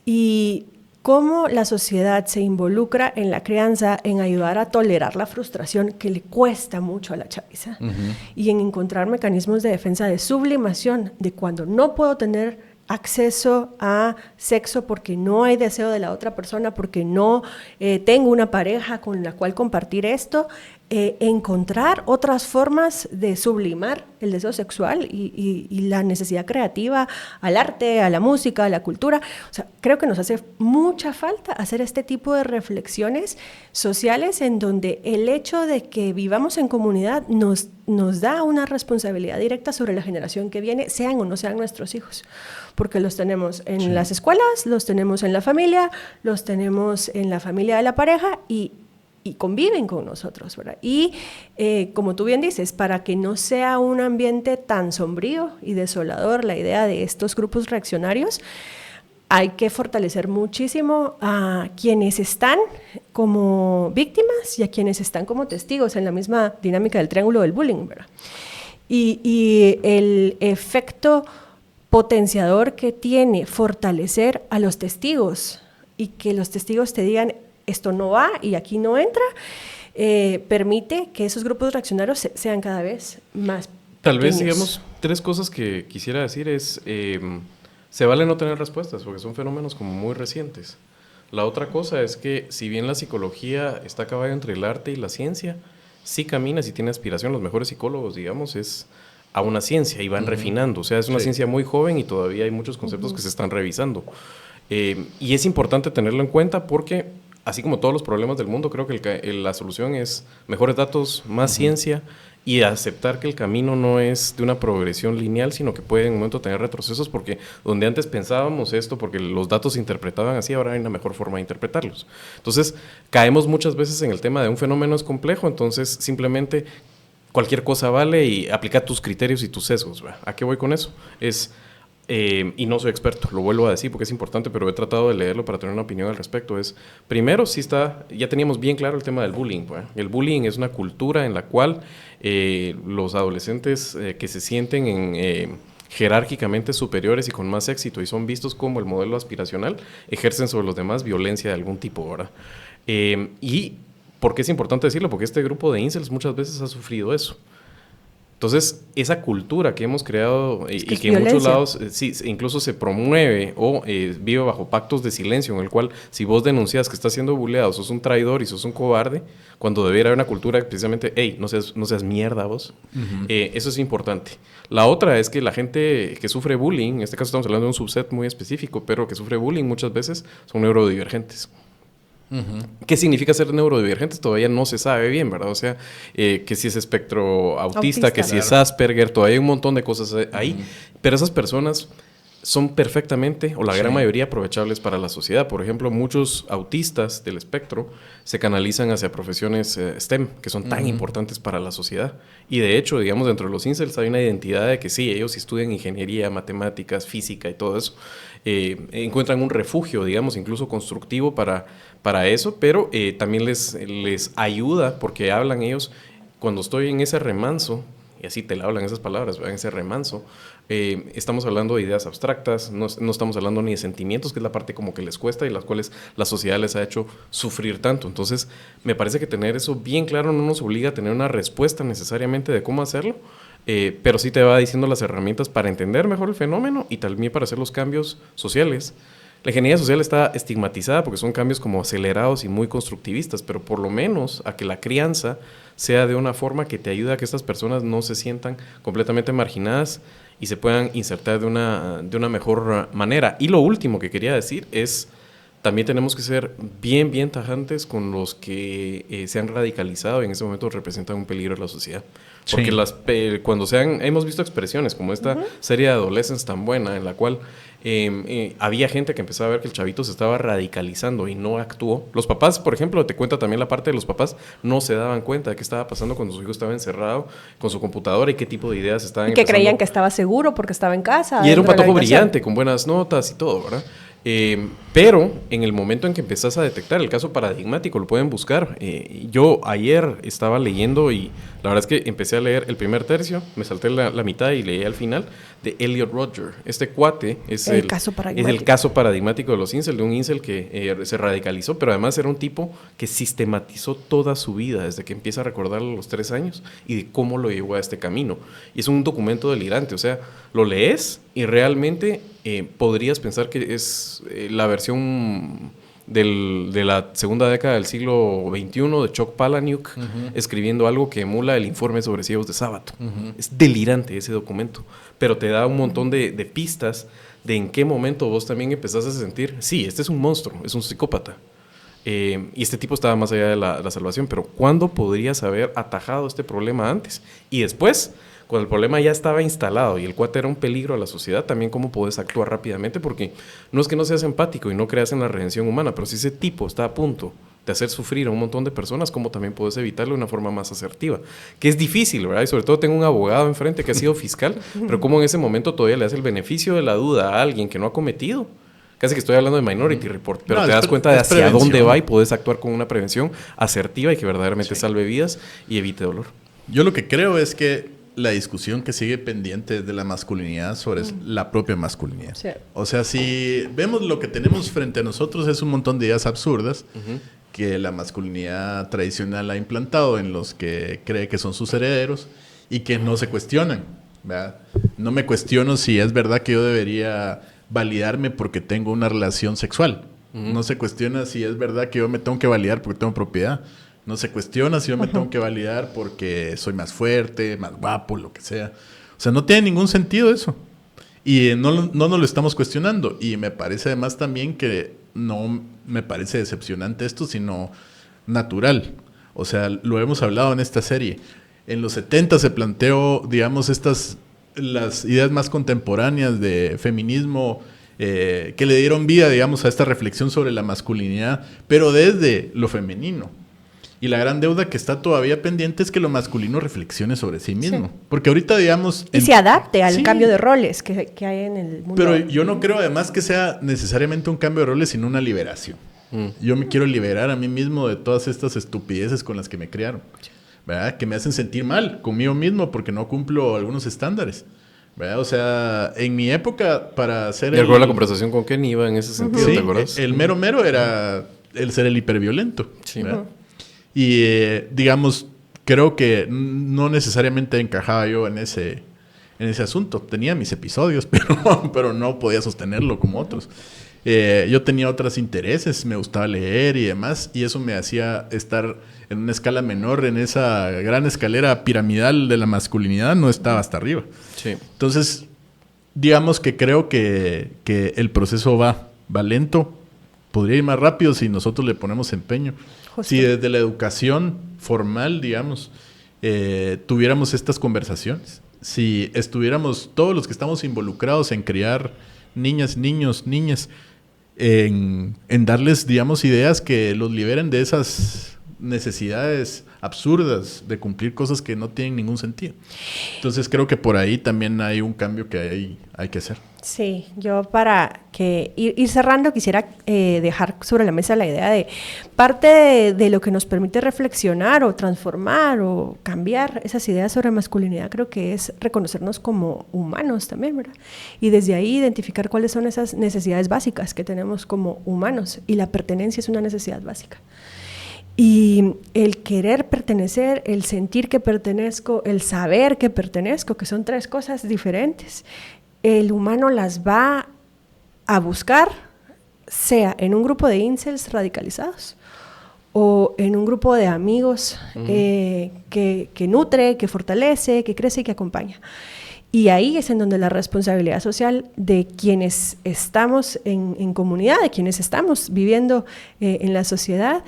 Y cómo la sociedad se involucra en la crianza, en ayudar a tolerar la frustración que le cuesta mucho a la chaviza y en encontrar mecanismos de defensa de sublimación de cuando no puedo tener acceso a sexo porque no hay deseo de la otra persona, porque no tengo una pareja con la cual compartir esto, encontrar otras formas de sublimar el deseo sexual y la necesidad creativa al arte, a la música, a la cultura. O sea, creo que nos hace mucha falta hacer este tipo de reflexiones sociales en donde el hecho de que vivamos en comunidad nos da una responsabilidad directa sobre la generación que viene, sean o no sean nuestros hijos. Porque los tenemos en las escuelas, los tenemos en la familia, los tenemos en la familia de la pareja y conviven con nosotros, ¿verdad? Y como tú bien dices, para que no sea un ambiente tan sombrío y desolador la idea de estos grupos reaccionarios, hay que fortalecer muchísimo a quienes están como víctimas y a quienes están como testigos en la misma dinámica del triángulo del bullying, ¿verdad? Y el efecto potenciador que tiene fortalecer a los testigos y que los testigos te digan esto no va y aquí no entra, permite que esos grupos reaccionarios sean cada vez más Tal pequeños. vez, digamos, 3 cosas que quisiera decir es, se vale no tener respuestas porque son fenómenos como muy recientes. La otra cosa es que si bien la psicología está a caballo entre el arte y la ciencia, sí camina, sí tiene aspiración. Los mejores psicólogos, digamos, es a una ciencia y van refinando. O sea, es una ciencia muy joven y todavía hay muchos conceptos que se están revisando. Y es importante tenerlo en cuenta porque, así como todos los problemas del mundo, creo que la solución es mejores datos, más ciencia y aceptar que el camino no es de una progresión lineal, sino que puede en un momento tener retrocesos porque donde antes pensábamos esto, porque los datos se interpretaban así, ahora hay una mejor forma de interpretarlos. Entonces, caemos muchas veces en el tema de un fenómeno es complejo, entonces simplemente cualquier cosa vale y aplica tus criterios y tus sesgos. ¿Verdad? ¿A qué voy con eso? Y no soy experto, lo vuelvo a decir porque es importante, pero he tratado de leerlo para tener una opinión al respecto. Primero, ya teníamos bien claro el tema del bullying. ¿Verdad? El bullying es una cultura en la cual los adolescentes que se sienten jerárquicamente superiores y con más éxito y son vistos como el modelo aspiracional, ejercen sobre los demás violencia de algún tipo. ¿Verdad? Y ¿por qué es importante decirlo? Porque este grupo de incels muchas veces ha sufrido eso. Entonces, esa cultura que hemos creado y que en muchos lados sí, incluso se promueve o vive bajo pactos de silencio, en el cual si vos denuncias que estás siendo bulleado, sos un traidor y sos un cobarde, cuando debería haber una cultura que precisamente, hey, no seas mierda vos. Eso es importante. La otra es que la gente que sufre bullying, en este caso estamos hablando de un subset muy específico, pero que sufre bullying muchas veces son neurodivergentes. ¿Qué significa ser neurodivergentes? Todavía no se sabe bien, ¿verdad? O sea, que si es espectro autista, que si es Asperger, todavía hay un montón de cosas ahí. Pero esas personas son perfectamente, o la gran mayoría, aprovechables para la sociedad. Por ejemplo, muchos autistas del espectro se canalizan hacia profesiones STEM, que son tan importantes para la sociedad. Y de hecho, digamos, dentro de los incels hay una identidad de que sí, ellos estudian ingeniería, matemáticas, física y todo eso. Encuentran un refugio, digamos, incluso constructivo para eso, pero también les ayuda porque hablan ellos, cuando estoy en ese remanso, y así te la hablan esas palabras, ¿verdad? En ese remanso, estamos hablando de ideas abstractas, no estamos hablando ni de sentimientos, que es la parte como que les cuesta y las cuales la sociedad les ha hecho sufrir tanto. Entonces, me parece que tener eso bien claro no nos obliga a tener una respuesta necesariamente de cómo hacerlo, pero sí te va diciendo las herramientas para entender mejor el fenómeno y también para hacer los cambios sociales. La ingeniería social está estigmatizada porque son cambios como acelerados y muy constructivistas, pero por lo menos a que la crianza sea de una forma que te ayude a que estas personas no se sientan completamente marginadas y se puedan insertar de una mejor manera. Y lo último que quería decir es, también tenemos que ser bien, bien tajantes con los que se han radicalizado y en ese momento representan un peligro a la sociedad. Porque cuando hemos visto expresiones como esta serie de Adolescence tan buena en la cual había gente que empezaba a ver que el chavito se estaba radicalizando y no actuó. Los papás, por ejemplo, te cuenta también la parte de los papás, no se daban cuenta de qué estaba pasando cuando su hijo estaba encerrado con su computadora y qué tipo de ideas estaban empezando. Y que creían que estaba seguro porque estaba en casa. Y era un patojo brillante, con buenas notas y todo, ¿verdad? Pero en el momento en que empezás a detectar el caso paradigmático, lo pueden buscar. Yo ayer estaba leyendo y la verdad es que empecé a leer el primer tercio, me salté la mitad y leí al final, de Elliot Rodger. Este cuate es el caso paradigmático de los incel, de un incel que se radicalizó, pero además era un tipo que sistematizó toda su vida desde que empieza a recordar a los 3 años y de cómo lo llevó a este camino. Y es un documento delirante, o sea, lo lees y realmente podrías pensar que es la versión de la segunda década del siglo XXI de Chuck Palahniuk escribiendo algo que emula el informe sobre ciegos de sábado. Es delirante ese documento, pero te da un montón de pistas de en qué momento vos también empezás a sentir, sí, este es un monstruo, es un psicópata. Y este tipo estaba más allá de la salvación, pero ¿cuándo podrías haber atajado este problema antes? Y después, cuando el problema ya estaba instalado y el cuate era un peligro a la sociedad, también cómo puedes actuar rápidamente, porque no es que no seas empático y no creas en la redención humana, pero si ese tipo está a punto de hacer sufrir a un montón de personas, ¿cómo también puedes evitarlo de una forma más asertiva? Que es difícil, ¿verdad? Y sobre todo tengo un abogado enfrente que ha sido fiscal, pero cómo en ese momento todavía le hace el beneficio de la duda a alguien que no ha cometido. Casi que estoy hablando de Minority Report, pero te das cuenta de hacia dónde va y puedes actuar con una prevención asertiva y que verdaderamente salve vidas y evite dolor. Yo lo que creo es que la discusión que sigue pendiente de la masculinidad sobre la propia masculinidad. Sí. O sea, si vemos lo que tenemos frente a nosotros es un montón de ideas absurdas que la masculinidad tradicional ha implantado en los que cree que son sus herederos y que no se cuestionan, ¿verdad? No me cuestiono si es verdad que yo debería validarme porque tengo una relación sexual. No se cuestiona si es verdad que yo me tengo que validar porque tengo propiedad. No se cuestiona si yo me tengo que validar porque soy más fuerte, más guapo, lo que sea. O sea, no tiene ningún sentido eso. Y no nos lo estamos cuestionando. Y me parece además también que no me parece decepcionante esto, sino natural. O sea, lo hemos hablado en esta serie. En los 70 se planteó, digamos, las ideas más contemporáneas de feminismo que le dieron vida, digamos, a esta reflexión sobre la masculinidad, pero desde lo femenino. Y la gran deuda que está todavía pendiente es que lo masculino reflexione sobre sí mismo. Sí. Porque ahorita, digamos... Y se adapte al cambio de roles que hay en el mundo. Pero yo no creo además que sea necesariamente un cambio de roles, sino una liberación. Yo me quiero liberar a mí mismo de todas estas estupideces con las que me criaron. ¿Verdad? Que me hacen sentir mal conmigo mismo porque no cumplo algunos estándares. ¿Verdad? O sea, en mi época, para hacer... Y recuerdo la conversación con Kenny iba en ese sentido, sí, ¿te acuerdas? El mero era el ser el hiperviolento. Sí. Y, digamos, creo que no necesariamente encajaba yo en ese asunto. Tenía mis episodios, pero no podía sostenerlo como otros. Yo tenía otros intereses, me gustaba leer y demás, y eso me hacía estar en una escala menor, en esa gran escalera piramidal de la masculinidad, no estaba hasta arriba. Sí. Entonces, digamos que creo que el proceso va lento, podría ir más rápido si nosotros le ponemos empeño. Justo. Si desde la educación formal, digamos, tuviéramos estas conversaciones, si estuviéramos todos los que estamos involucrados en criar niñas, niños, niñas, en darles, digamos, ideas que los liberen de esas necesidades absurdas de cumplir cosas que no tienen ningún sentido. Entonces creo que por ahí también hay un cambio que hay que hacer. Sí, yo para ir cerrando quisiera dejar sobre la mesa la idea de parte de lo que nos permite reflexionar o transformar o cambiar esas ideas sobre masculinidad, creo que es reconocernos como humanos también, ¿verdad? Y desde ahí identificar cuáles son esas necesidades básicas que tenemos como humanos, y la pertenencia es una necesidad básica. Y el querer pertenecer, el sentir que pertenezco, el saber que pertenezco, que son tres cosas diferentes, el humano las va a buscar, sea en un grupo de incels radicalizados o en un grupo de amigos que nutre, que fortalece, que crece y que acompaña. Y ahí es en donde la responsabilidad social de quienes estamos en comunidad, de quienes estamos viviendo en la sociedad,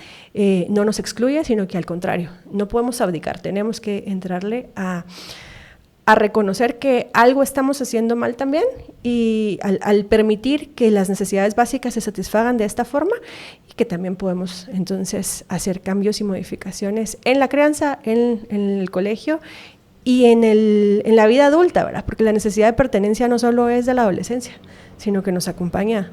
no nos excluye, sino que al contrario, no podemos abdicar, tenemos que entrarle a reconocer que algo estamos haciendo mal también, y al permitir que las necesidades básicas se satisfagan de esta forma, y que también podemos entonces hacer cambios y modificaciones en la crianza, en el colegio y en la vida adulta, ¿verdad? Porque la necesidad de pertenencia no solo es de la adolescencia, sino que nos acompaña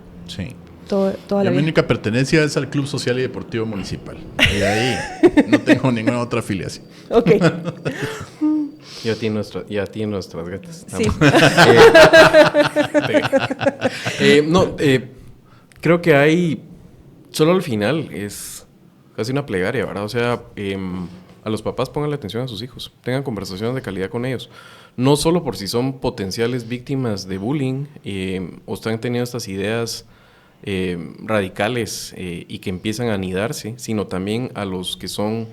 toda la vida. Mi única pertenencia es al Club Social y Deportivo Municipal. Y ahí no tengo ninguna otra afiliación. Ok. Y a ti nuestras gatas. Sí. Creo que hay... Solo al final es casi una plegaria, ¿verdad? O sea, a los papás pongan la atención a sus hijos. Tengan conversaciones de calidad con ellos. No solo por si son potenciales víctimas de bullying o están teniendo estas ideas radicales y que empiezan a anidarse, sino también a los que son...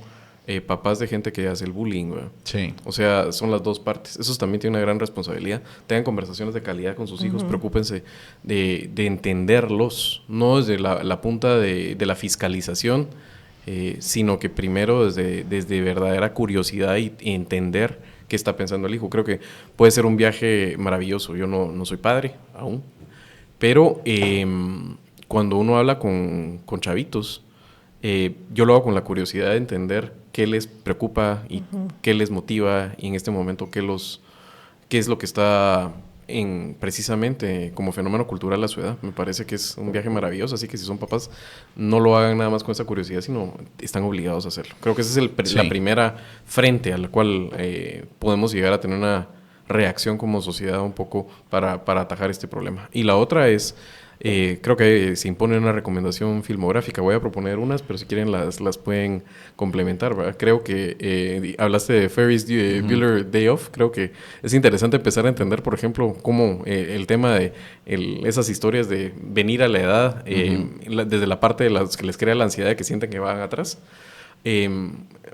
papás de gente que hace el bullying, ¿verdad? Sí. O sea, son las dos partes. Eso también tiene una gran responsabilidad. Tengan conversaciones de calidad con sus hijos, preocúpense de entenderlos, no desde la punta de la fiscalización, sino que primero desde verdadera curiosidad y entender qué está pensando el hijo. Creo que puede ser un viaje maravilloso. Yo no soy padre aún, pero cuando uno habla con chavitos, yo lo hago con la curiosidad de entender qué les preocupa y qué les motiva, y en este momento qué es lo que está precisamente como fenómeno cultural a su edad. Me parece que es un viaje maravilloso, así que si son papás, no lo hagan nada más con esa curiosidad, sino están obligados a hacerlo. Creo que esa es la primera frente a la cual podemos llegar a tener una reacción como sociedad un poco para atajar este problema. Y la otra es... creo que se impone una recomendación filmográfica. Voy a proponer unas, pero si quieren las pueden complementar, ¿verdad? Creo que hablaste de Ferris Bueller Day Off. Creo que es interesante empezar a entender, por ejemplo, cómo el tema de esas historias de venir a la edad, desde la parte de las que les crea la ansiedad de que sienten que van atrás,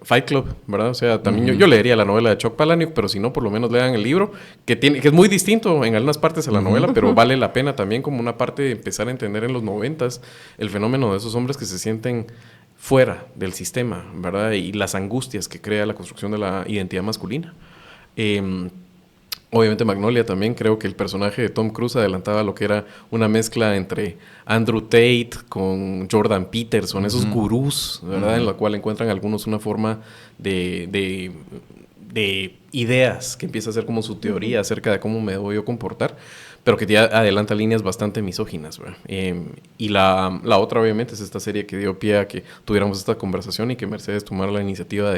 Fight Club, ¿verdad? O sea, también yo leería la novela de Chuck Palahniuk, pero si no, por lo menos lean el libro, que es muy distinto en algunas partes a la novela, pero vale la pena también como una parte de empezar a entender en los 90s el fenómeno de esos hombres que se sienten fuera del sistema, ¿verdad? Y las angustias que crea la construcción de la identidad masculina. Obviamente Magnolia también, creo que el personaje de Tom Cruise adelantaba lo que era una mezcla entre Andrew Tate con Jordan Peterson, esos gurús, ¿verdad? En la cual encuentran algunos una forma de ideas que empieza a ser como su teoría acerca de cómo me debo yo comportar, pero que ya adelanta líneas bastante misóginas, ¿verdad? Y la otra obviamente es esta serie que dio pie a que tuviéramos esta conversación y que Mercedes tomara la iniciativa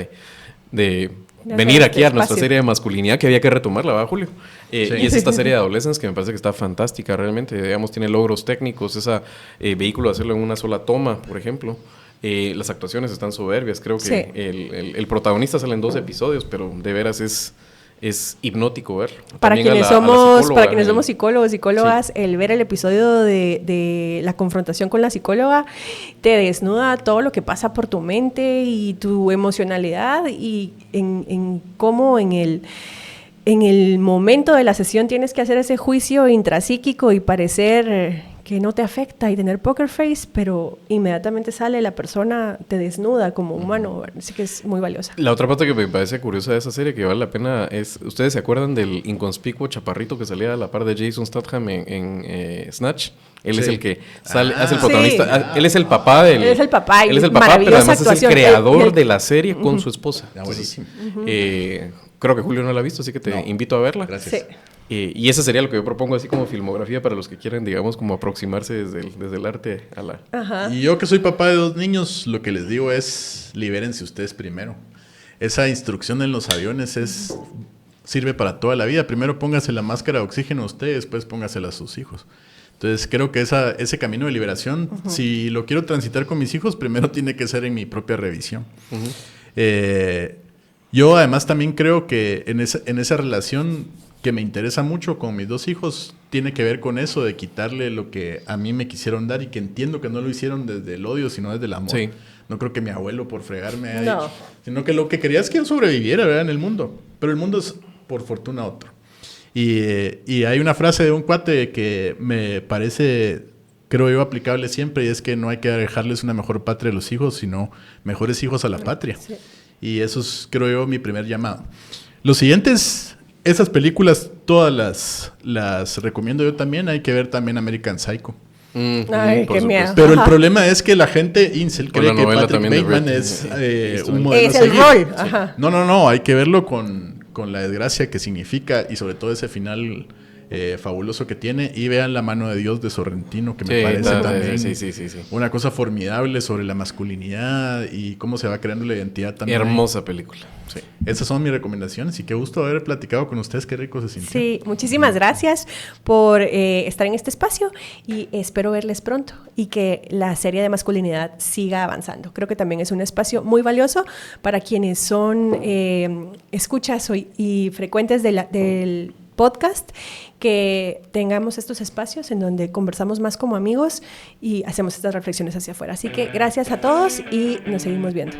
de venir aquí a nuestra serie de masculinidad, que había que retomarla, ¿verdad, Julio? Sí. Y es esta serie de Adolescence que me parece que está fantástica realmente, digamos, tiene logros técnicos, ese vehículo de hacerlo en una sola toma, por ejemplo. Las actuaciones están soberbias, creo que sí. El protagonista sale en 2 episodios, pero de veras es hipnótico verlo. Para quienes somos psicólogos, psicólogas, sí. El ver el episodio de la confrontación con la psicóloga te desnuda todo lo que pasa por tu mente y tu emocionalidad y en cómo en el momento de la sesión tienes que hacer ese juicio intrapsíquico y parecer que no te afecta y tener poker face, pero inmediatamente sale la persona, te desnuda como humano, así que es muy valiosa. La otra parte que me parece curiosa de esa serie, que vale la pena, es, ¿ustedes se acuerdan del inconspicuo chaparrito que salía a la par de Jason Statham en Snatch? Él es el que hace el protagonista, sí. Él es el papá del... Él es el papá, pero además actuación. Es el creador de la serie con su esposa. Entonces, creo que Julio no la ha visto, así que te invito a verla. Gracias. Sí. Y ese sería lo que yo propongo así como filmografía para los que quieran, digamos, como aproximarse desde el arte a la... Ajá. Y yo que soy papá de 2 niños, lo que les digo es, libérense ustedes primero. Esa instrucción en los aviones sirve para toda la vida. Primero póngase la máscara de oxígeno a usted, después póngasela a sus hijos. Entonces creo que ese camino de liberación, si lo quiero transitar con mis hijos, primero tiene que ser en mi propia revisión. Yo además también creo que en esa relación que me interesa mucho con mis 2 hijos, tiene que ver con eso de quitarle lo que a mí me quisieron dar y que entiendo que no lo hicieron desde el odio, sino desde el amor. Sí. No creo que mi abuelo por fregarme haya dicho, sino que lo que quería es que yo sobreviviera, ¿verdad? En el mundo. Pero el mundo es, por fortuna, otro. Y hay una frase de un cuate que me parece, creo yo, aplicable siempre, y es que no hay que dejarles una mejor patria a los hijos, sino mejores hijos a la patria. Sí. Y eso es, creo yo, mi primer llamado. Los siguientes... Esas películas todas las recomiendo yo también. Hay que ver también American Psycho. Ay, qué miedo. Pero el problema es que la gente incel cree que Patrick Bateman es un modelo es el rol. Ajá. No. Hay que verlo con la desgracia que significa y sobre todo ese final fabuloso que tiene. Y vean La mano de Dios de Sorrentino, que me parece también una cosa formidable sobre la masculinidad y cómo se va creando la identidad también. Hermosa película. Sí. Esas son mis recomendaciones y qué gusto haber platicado con ustedes, qué rico se sintió. Sí, muchísimas gracias por estar en este espacio y espero verles pronto y que la serie de masculinidad siga avanzando. Creo que también es un espacio muy valioso para quienes son escuchas y frecuentes del podcast, que tengamos estos espacios en donde conversamos más como amigos y hacemos estas reflexiones hacia afuera. Así que gracias a todos y nos seguimos viendo.